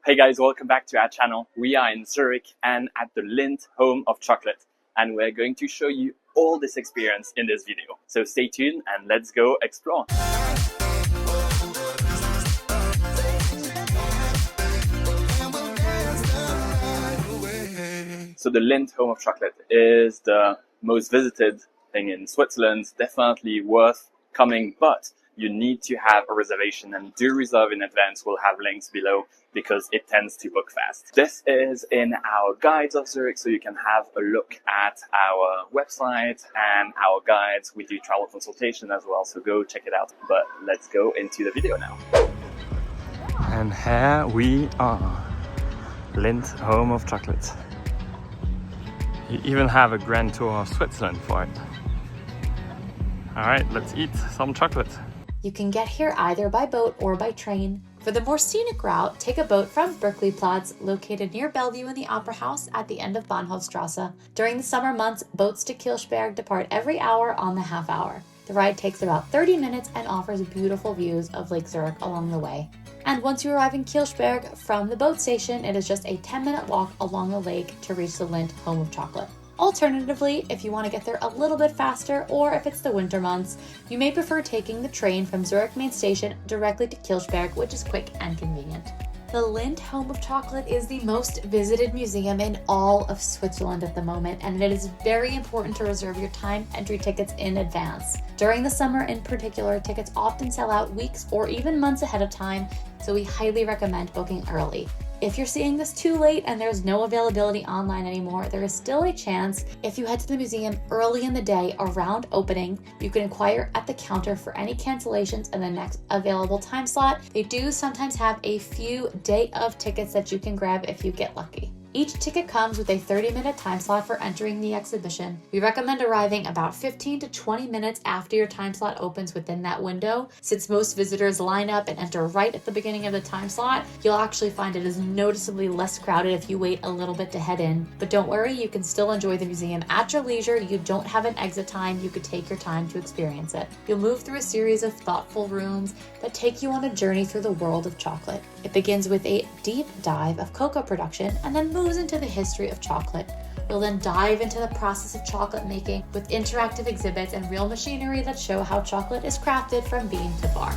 Hey guys, welcome back to our channel. We are in Zurich and at the LINDT Home of Chocolate, and we're going to show you all this experience in this video. So stay tuned and let's go explore. So the LINDT Home of Chocolate is the most visited thing in Switzerland, definitely worth coming, but you need to have a reservation, and do reserve in advance. We'll have links below because it tends to book fast. This is in our guides of Zurich, so you can have a look at our website and our guides. We do travel consultation as well, so go check it out. But let's go into the video now. And here we are, LINDT Home of Chocolate. You even have a grand tour of Switzerland for it. All right, let's eat some chocolate. You can get here either by boat or by train. For the more scenic route, take a boat from Berkeleyplatz, located near Bellevue in the Opera House at the end of Bahnhofstrasse. During the summer months, boats to Kilchberg depart every hour on the half hour. The ride takes about 30 minutes and offers beautiful views of Lake Zurich along the way. And once you arrive in Kilchberg from the boat station, it is just a 10-minute walk along the lake to reach the LINDT Home of Chocolate. Alternatively, if you want to get there a little bit faster, or if it's the winter months, you may prefer taking the train from Zurich main station directly to Kilchberg, which is quick and convenient. The LINDT Home of Chocolate is the most visited museum in all of Switzerland at the moment, and it is very important to reserve your time entry tickets in advance. During the summer in particular, tickets often sell out weeks or even months ahead of time, so we highly recommend booking early. If you're seeing this too late and there's no availability online anymore, there is still a chance if you head to the museum early in the day around opening, you can inquire at the counter for any cancellations in the next available time slot. They do sometimes have a few day of tickets that you can grab if you get lucky. Each ticket comes with a 30-minute time slot for entering the exhibition. We recommend arriving about 15 to 20 minutes after your time slot opens within that window. Since most visitors line up and enter right at the beginning of the time slot, you'll actually find it is noticeably less crowded if you wait a little bit to head in. But don't worry, you can still enjoy the museum at your leisure. You don't have an exit time. You could take your time to experience it. You'll move through a series of thoughtful rooms that take you on a journey through the world of chocolate. It begins with a deep dive of cocoa production and then moves into the history of chocolate. You'll then dive into the process of chocolate making with interactive exhibits and real machinery that show how chocolate is crafted from bean to bar.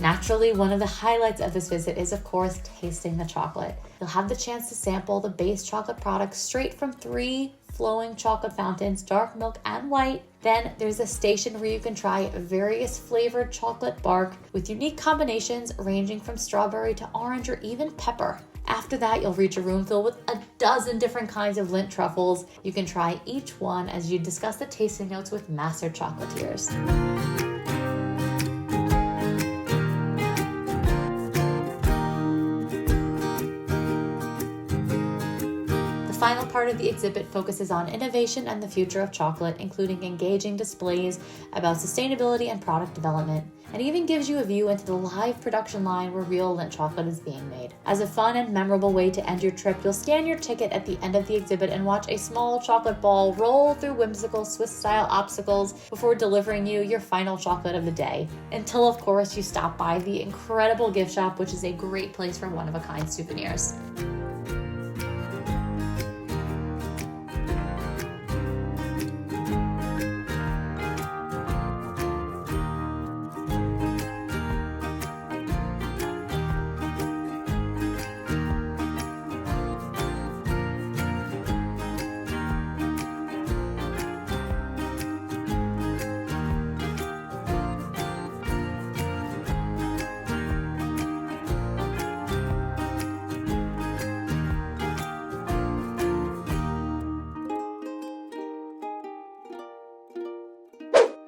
Naturally, one of the highlights of this visit is, of course, tasting the chocolate. You'll have the chance to sample the base chocolate products straight from 3 flowing chocolate fountains, dark milk and white. Then there's a station where you can try various flavored chocolate bark with unique combinations ranging from strawberry to orange or even pepper. After that, you'll reach a room filled with a dozen different kinds of LINDT truffles. You can try each one as you discuss the tasting notes with master chocolatiers. The final part of the exhibit focuses on innovation and the future of chocolate, including engaging displays about sustainability and product development, and even gives you a view into the live production line where real LINDT chocolate is being made. As a fun and memorable way to end your trip, you'll scan your ticket at the end of the exhibit and watch a small chocolate ball roll through whimsical Swiss-style obstacles before delivering you your final chocolate of the day. Until, of course, you stop by the incredible gift shop, which is a great place for one-of-a-kind souvenirs.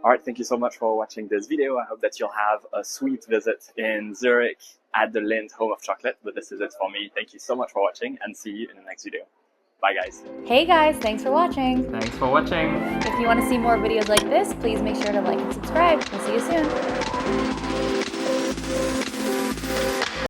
Alright, thank you so much for watching this video. I hope that you'll have a sweet visit in Zurich at the LINDT Home of Chocolate. But this is it for me. Thank you so much for watching and see you in the next video. Bye, guys. Hey guys, thanks for watching. Thanks for watching. If you want to see more videos like this, please make sure to like and subscribe. We'll see you soon.